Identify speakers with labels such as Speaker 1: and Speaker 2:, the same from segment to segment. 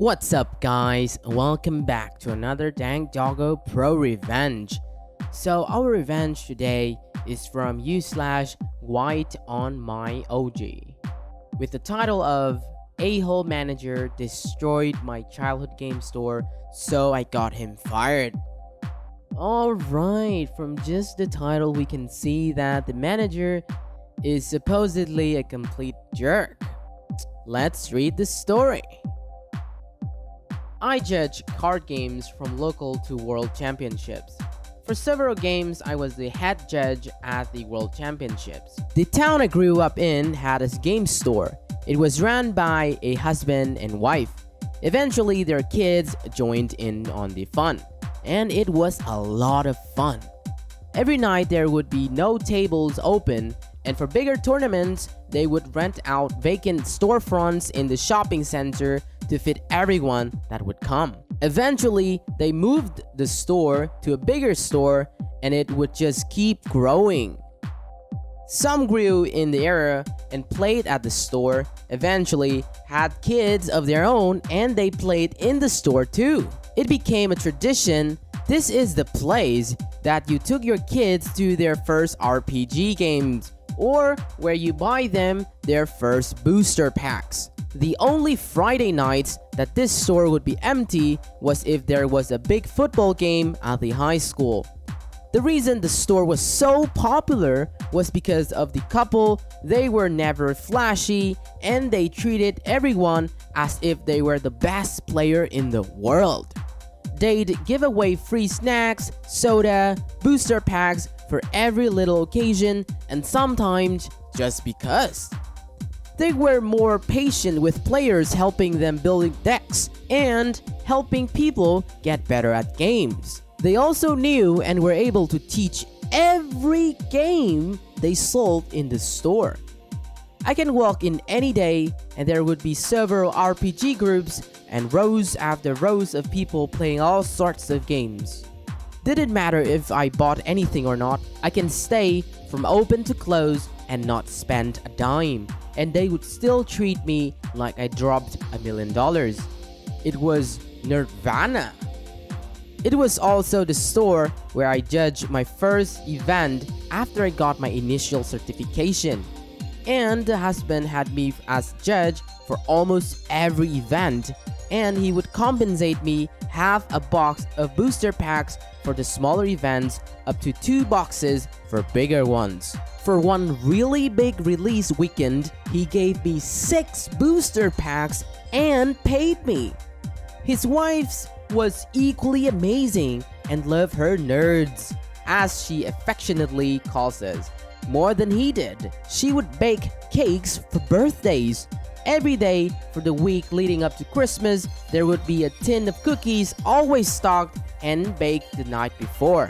Speaker 1: What's up, guys? Welcome back to another dankdoggo ProRevenge. So our revenge today is from u/white on my OG with the title of A-hole manager destroyed my childhood game store, so I got him fired. Alright, from just the title we can see that the manager is supposedly a complete jerk. Let's read the story. I judge card games from local to world championships. For several games, I was the head judge at the world championships. The town I grew up in had a game store. It was run by a husband and wife. Eventually, their kids joined in on the fun, and it was a lot of fun. Every night there would be no tables open, and for bigger tournaments, they would rent out vacant storefronts in the shopping center to fit everyone that would come. Eventually, they moved the store to a bigger store, and it would just keep growing. Some grew in the area and played at the store, eventually had kids of their own, and they played in the store too. It became a tradition. This is the place that you took your kids to their first RPG games, or where you buy them their first booster packs. The only Friday nights that this store would be empty was if there was a big football game at the high school. The reason the store was so popular was because of the couple. They were never flashy, and they treated everyone as if they were the best player in the world. They'd give away free snacks, soda, booster packs for every little occasion, and sometimes just because. They were more patient with players, helping them building decks and helping people get better at games. They also knew and were able to teach every game they sold in the store. I can walk in any day and there would be several RPG groups and rows after rows of people playing all sorts of games. Didn't matter if I bought anything or not, I can stay from open to close and not spend a dime, and they would still treat me like I dropped $1 million. It was nirvana. It was also the store where I judged my first event after I got my initial certification, and the husband had me as judge for almost every event, and he would compensate me half a box of booster packs for the smaller events, up to 2 boxes for bigger ones. For one really big release weekend, he gave me 6 booster packs and paid me. His wife's was equally amazing and loved her nerds, as she affectionately calls us, more than he did. She would bake cakes for birthdays. Every day for the week leading up to Christmas, there would be a tin of cookies always stocked and baked the night before.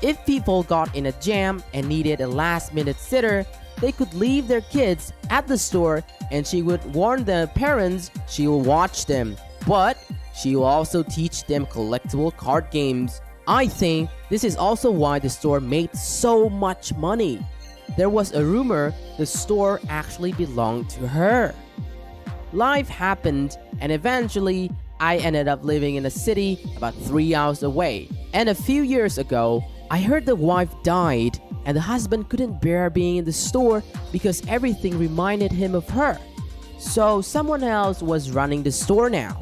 Speaker 1: If people got in a jam and needed a last-minute sitter, they could leave their kids at the store, and she would warn the parents she will watch them, but she will also teach them collectible card games. I think this is also why the store made so much money. There was a rumor the store actually belonged to her. Life happened, and eventually I ended up living in a city about 3 hours away. And a few years ago, I heard the wife died and the husband couldn't bear being in the store because everything reminded him of her. So someone else was running the store now.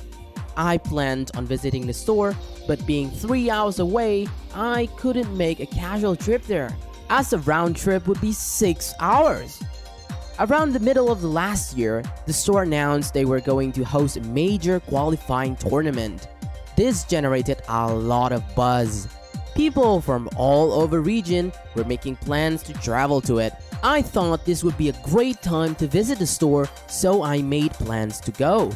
Speaker 1: I planned on visiting the store, but being 3 hours away, I couldn't make a casual trip there, as a round trip would be 6 hours. Around the middle of the last year, the store announced they were going to host a major qualifying tournament. This generated a lot of buzz. People from all over region were making plans to travel to it. I thought this would be a great time to visit the store, so I made plans to go.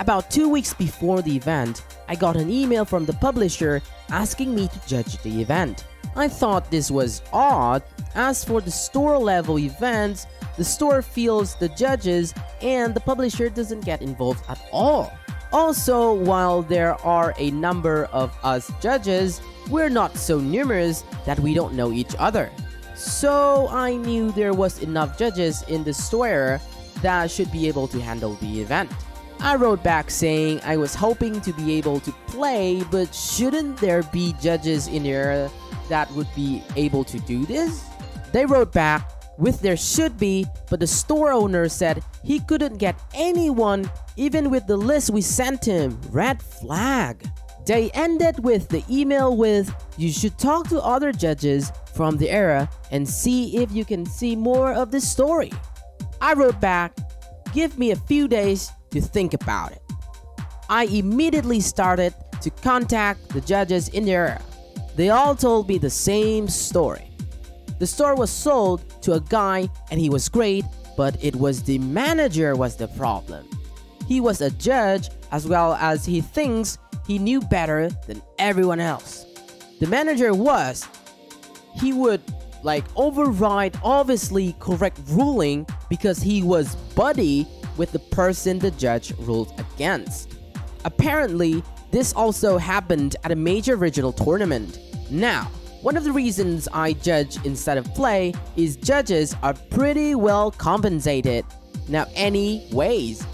Speaker 1: About 2 weeks before the event, I got an email from the publisher asking me to judge the event. I thought this was odd, as for the store-level events, the store fields the judges and the publisher doesn't get involved at all. Also, while there are a number of us judges, we're not so numerous that we don't know each other. So I knew there was enough judges in the store that should be able to handle the event. I wrote back saying I was hoping to be able to play, but shouldn't there be judges in there that would be able to do this? They wrote back with there should be, but the store owner said he couldn't get anyone even with the list we sent him. Red flag. They ended with the email with, you should talk to other judges from the era and see if you can see more of the story. I wrote back, give me a few days to think about it. I immediately started to contact the judges in the era. They all told me the same story. The store was sold to a guy and he was great, but it was the manager was the problem. He was a judge as well as he thinks he knew better than everyone else. The manager he would override obviously correct ruling because he was buddy with the person the judge ruled against. Apparently, this also happened at a major regional tournament. Now, one of the reasons I judge instead of play is judges are pretty well compensated. Now anyways,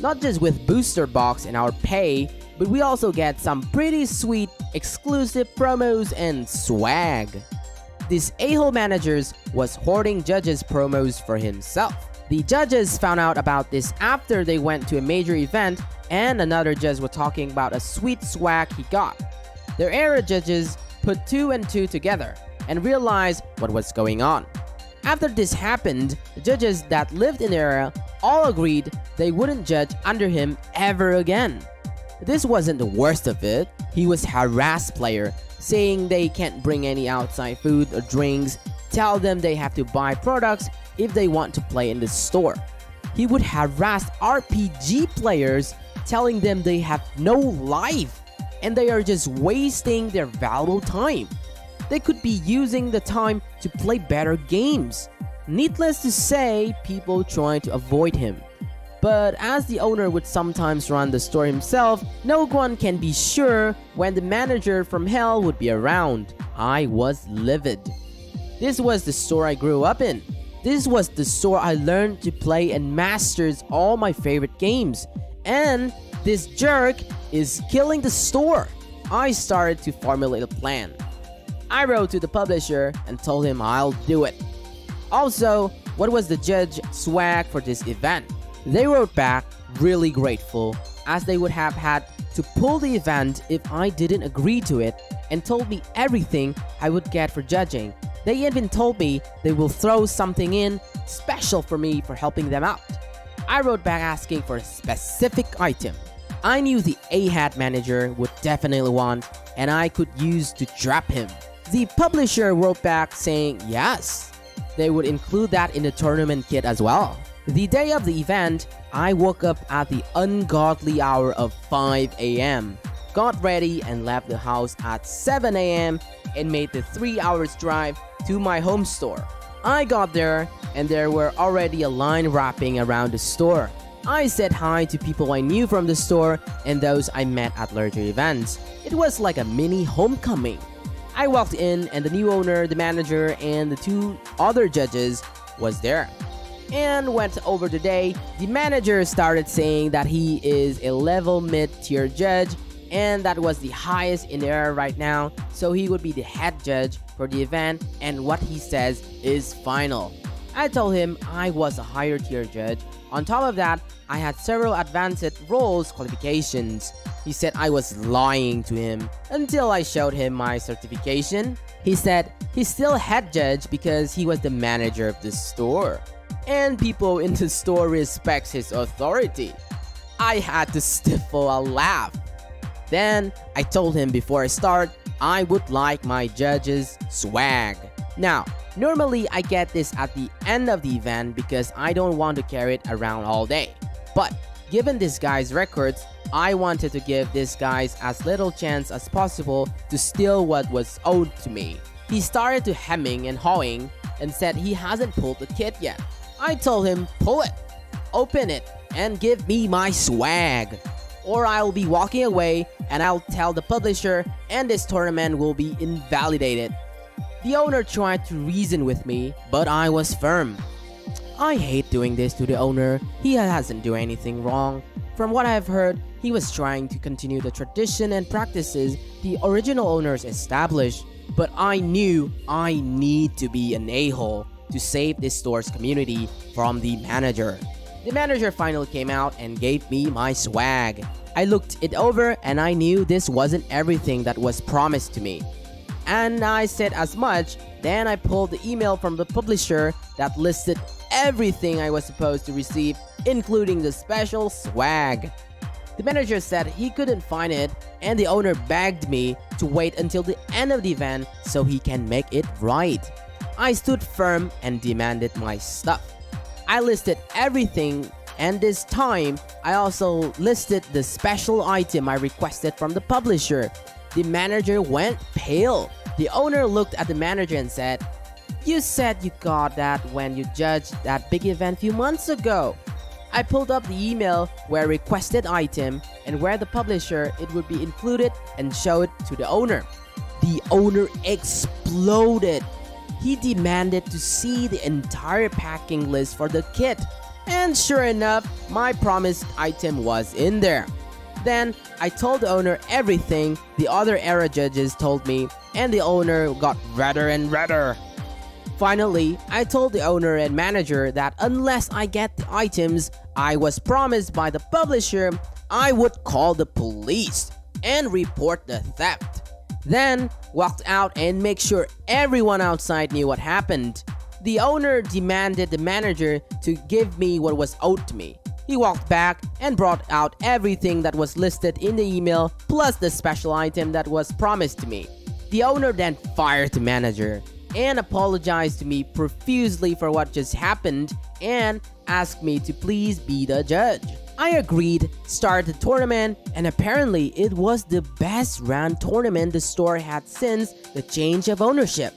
Speaker 1: not just with booster box and our pay, but we also get some pretty sweet exclusive promos and swag. This a-hole managers was hoarding judges promos for himself. The judges found out about this after they went to a major event and another judge was talking about a sweet swag he got. Their era judges put 2 and 2 together and realized what was going on. After this happened, the judges that lived in the area all agreed they wouldn't judge under him ever again. This wasn't the worst of it. He was harass player, saying they can't bring any outside food or drinks, tell them they have to buy products if they want to play in the store. He would harass RPG players, telling them they have no life and they are just wasting their valuable time. They could be using the time to play better games. Needless to say, people trying to avoid him. But as the owner would sometimes run the store himself, no one can be sure when the manager from hell would be around. I was livid. This was the store I grew up in. This was the store I learned to play and masters all my favorite games. And this jerk is killing the store. I started to formulate a plan. I wrote to the publisher and told him I'll do it. Also, what was the judge swag for this event? They wrote back really grateful, as they would have had to pull the event if I didn't agree to it, and told me everything I would get for judging. They even told me they will throw something in special for me for helping them out. I wrote back asking for a specific item I knew the A-Hat manager would definitely want and I could use to trap him. The publisher wrote back saying yes, they would include that in the tournament kit as well. The day of the event, I woke up at the ungodly hour of 5 a.m., got ready and left the house at 7 a.m. and made the 3 hours drive to my home store. I got there and there were already a line wrapping around the store. I said hi to people I knew from the store and those I met at larger events. It was like a mini homecoming. I walked in and the new owner, the manager, and the 2 other judges was there. And went over the day, the manager started saying that he is a level mid-tier judge and that was the highest in the area right now, so he would be the head judge for the event and what he says is final. I told him I was a higher tier judge. On top of that, I had several advanced roles qualifications. He said I was lying to him until I showed him my certification. He said he's still head judge because he was the manager of the store. And people in the store respects his authority. I had to stifle a laugh. Then I told him before I start, I would like my judge's swag. Now, normally I get this at the end of the event because I don't want to carry it around all day. But given this guy's records, I wanted to give this guys as little chance as possible to steal what was owed to me. He started to hemming and hawing and said he hasn't pulled the kit yet. I told him, pull it, open it, and give me my swag. Or I'll be walking away and I'll tell the publisher and this tournament will be invalidated. The owner tried to reason with me, but I was firm. I hate doing this to the owner. He hasn't done anything wrong. From what I've heard, he was trying to continue the tradition and practices the original owners established, but I knew I need to be an a-hole to save this store's community from the manager. The manager finally came out and gave me my swag. I looked it over and I knew this wasn't everything that was promised to me. And I said as much. Then I pulled the email from the publisher that listed everything I was supposed to receive, including the special swag. The manager said he couldn't find it, and the owner begged me to wait until the end of the event so he can make it right. I stood firm and demanded my stuff. I listed everything, and this time I also listed the special item I requested from the publisher. The manager went pale. The owner looked at the manager and said, "You said you got that when you judged that big event a few months ago." I pulled up the email where requested item and where the publisher it would be included and showed to the owner. The owner exploded. He demanded to see the entire packing list for the kit, and sure enough, my promised item was in there. Then I told the owner everything the other era judges told me, and the owner got redder and redder. Finally, I told the owner and manager that unless I get the items I was promised by the publisher, I would call the police and report the theft. Then walked out and make sure everyone outside knew what happened. The owner demanded the manager to give me what was owed to me. He walked back and brought out everything that was listed in the email plus the special item that was promised to me. The owner then fired the manager and apologized to me profusely for what just happened and asked me to please be the judge. I agreed, started the tournament, and apparently it was the best round tournament the store had since the change of ownership.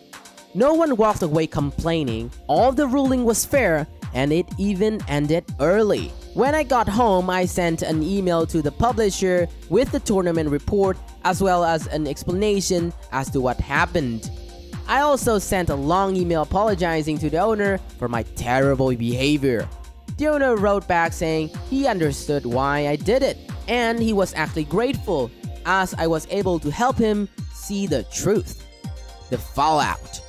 Speaker 1: No one walked away complaining, all the ruling was fair, and it even ended early. When I got home, I sent an email to the publisher with the tournament report as well as an explanation as to what happened. I also sent a long email apologizing to the owner for my terrible behavior. The owner wrote back saying he understood why I did it, and he was actually grateful as I was able to help him see the truth. The fallout.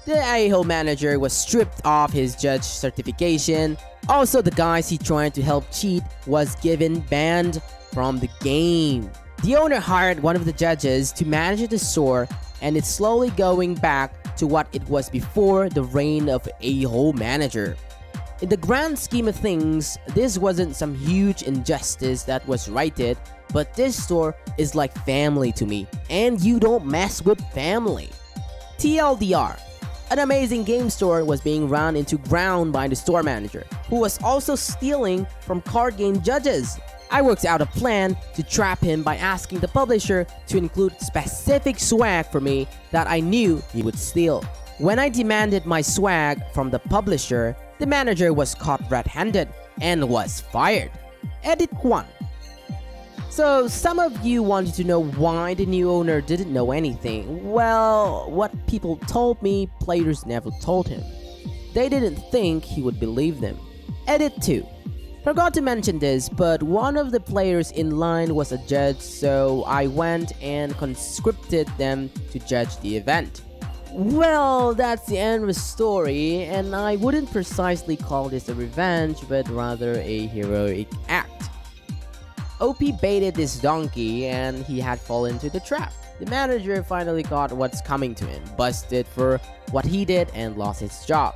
Speaker 1: The a-hole manager was stripped of his judge certification. Also, the guys he tried to help cheat was given banned from the game. The owner hired one of the judges to manage the store, and it's slowly going back to what it was before the reign of a-hole manager. In the grand scheme of things, this wasn't some huge injustice that was righted, but this store is like family to me, and you don't mess with family. TLDR. An amazing game store was being run into ground by the store manager, who was also stealing from card game judges. I worked out a plan to trap him by asking the publisher to include specific swag for me that I knew he would steal. When I demanded my swag from the publisher, the manager was caught red-handed and was fired. Edit 1. So, some of you wanted to know why the new owner didn't know anything. Well, what people told me, players never told him. They didn't think he would believe them. Edit 2. Forgot to mention this, but one of the players in line was a judge, so I went and conscripted them to judge the event. Well, that's the end of the story, and I wouldn't precisely call this a revenge, but rather a heroic act. OP baited this donkey and he had fallen into the trap. The manager finally got what's coming to him, busted for what he did and lost his job.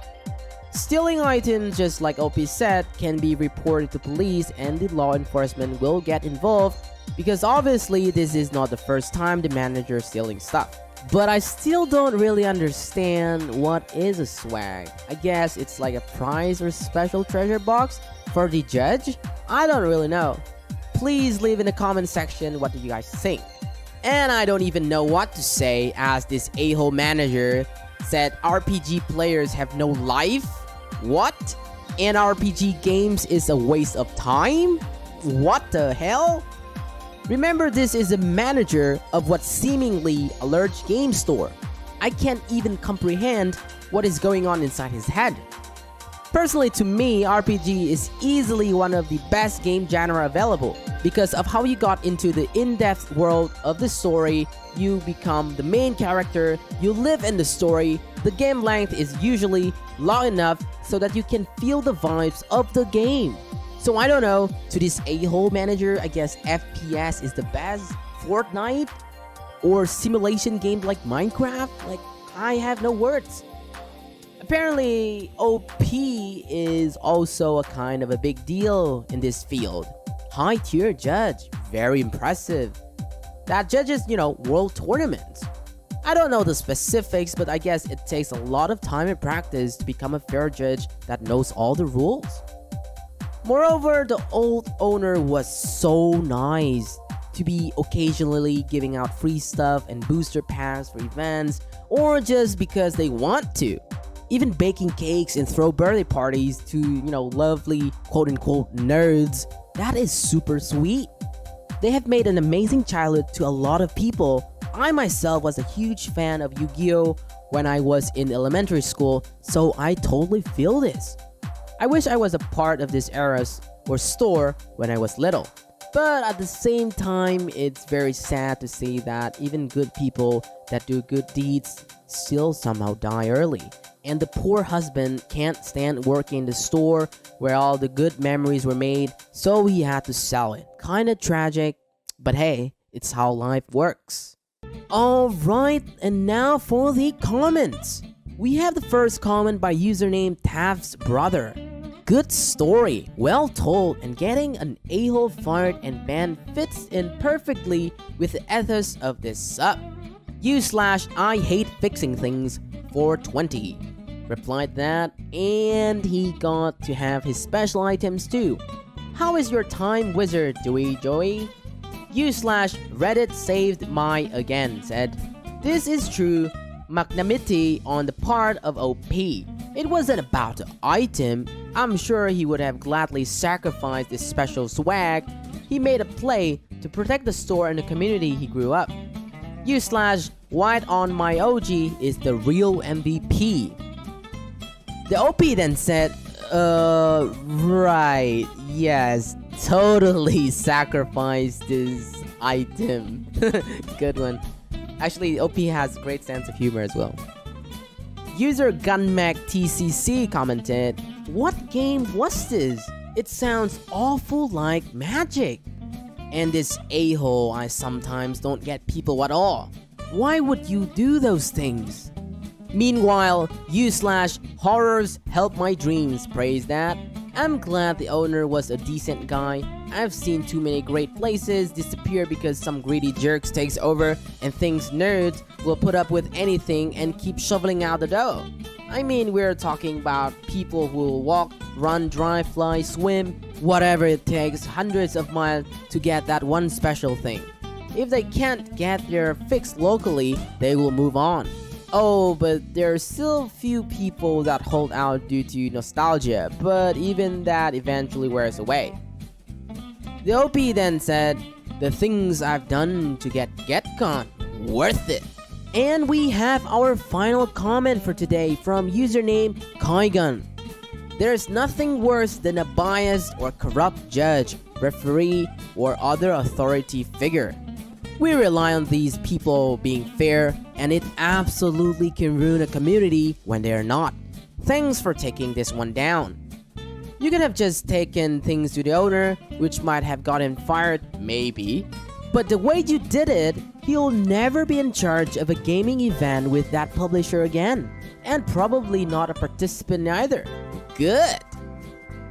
Speaker 1: Stealing items, just like OP said, can be reported to police and the law enforcement will get involved because obviously this is not the first time the manager is stealing stuff. But I still don't really understand what is a swag. I guess it's like a prize or special treasure box for the judge? I don't really know. Please leave in the comment section what do you guys think. And I don't even know what to say as this a-hole manager said RPG players have no life? What? And RPG games is a waste of time? What the hell? Remember, this is a manager of what seemingly a large game store. I can't even comprehend what is going on inside his head. Personally, to me, RPG is easily one of the best game genre available because of how you got into the in-depth world of the story, you become the main character, you live in the story, the game length is usually long enough so that you can feel the vibes of the game. So I don't know, to this a-hole manager, I guess FPS is the best, Fortnite, or simulation game like Minecraft, like I have no words. Apparently, OP is also a kind of a big deal in this field. High tier judge, very impressive. That judges, world tournaments. I don't know the specifics, but I guess it takes a lot of time and practice to become a fair judge that knows all the rules. Moreover, the old owner was so nice to be occasionally giving out free stuff and booster packs for events, or just because they want to. Even baking cakes and throw birthday parties to, lovely quote-unquote nerds. That is super sweet. They have made an amazing childhood to a lot of people. I myself was a huge fan of Yu-Gi-Oh! When I was in elementary school, so I totally feel this. I wish I was a part of this era or store when I was little. But at the same time, it's very sad to see that even good people that do good deeds still somehow die early. And the poor husband can't stand working in the store where all the good memories were made, so he had to sell it. Kinda tragic, but hey, it's how life works. Alright, and now for the comments. We have the first comment by username Tav's Brother. Good story, well told, and getting an a-hole fired and banned fits in perfectly with the ethos of this sub. I hate fixing things 420 replied that, and he got to have his special items too. How is your time, wizard Joey? Reddit saved my again said, this is true magnanimity on the part of OP. It wasn't about the item. I'm sure he would have gladly sacrificed this special swag. He made a play to protect the store and the community he grew up. White on my OG is the real MVP. The OP then said, right, yes, totally sacrificed this item. Good one. Actually, OP has a great sense of humor as well. User GunMacTCC commented, what game was this? It sounds awful like magic. And this a-hole, I sometimes don't get people at all. Why would you do those things? Meanwhile, horrors help my dreams praised that. I'm glad the owner was a decent guy. I've seen too many great places disappear because some greedy jerks takes over and thinks nerds will put up with anything and keep shoveling out the dough. I mean, we're talking about people who will walk, run, drive, fly, swim, whatever it takes, hundreds of miles to get that one special thing. If they can't get their fix locally, they will move on. Oh, but there are still few people that hold out due to nostalgia, but even that eventually wears away. The OP then said, the things I've done to get GetCon, worth it. And we have our final comment for today from username Kaigan. There's nothing worse than a biased or corrupt judge, referee, or other authority figure. We rely on these people being fair, and it absolutely can ruin a community when they're not. Thanks for taking this one down. You could have just taken things to the owner, which might have got him fired, maybe. But the way you did it, he'll never be in charge of a gaming event with that publisher again. And probably not a participant either. Good!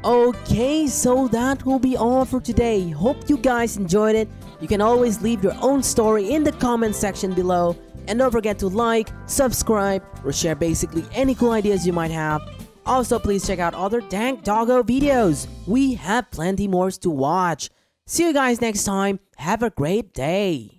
Speaker 1: Okay, so that will be all for today. Hope you guys enjoyed it. You can always leave your own story in the comment section below. And don't forget to like, subscribe, or share basically any cool ideas you might have. Also, please check out other Dank Doggo videos. We have plenty more to watch. See you guys next time. Have a great day.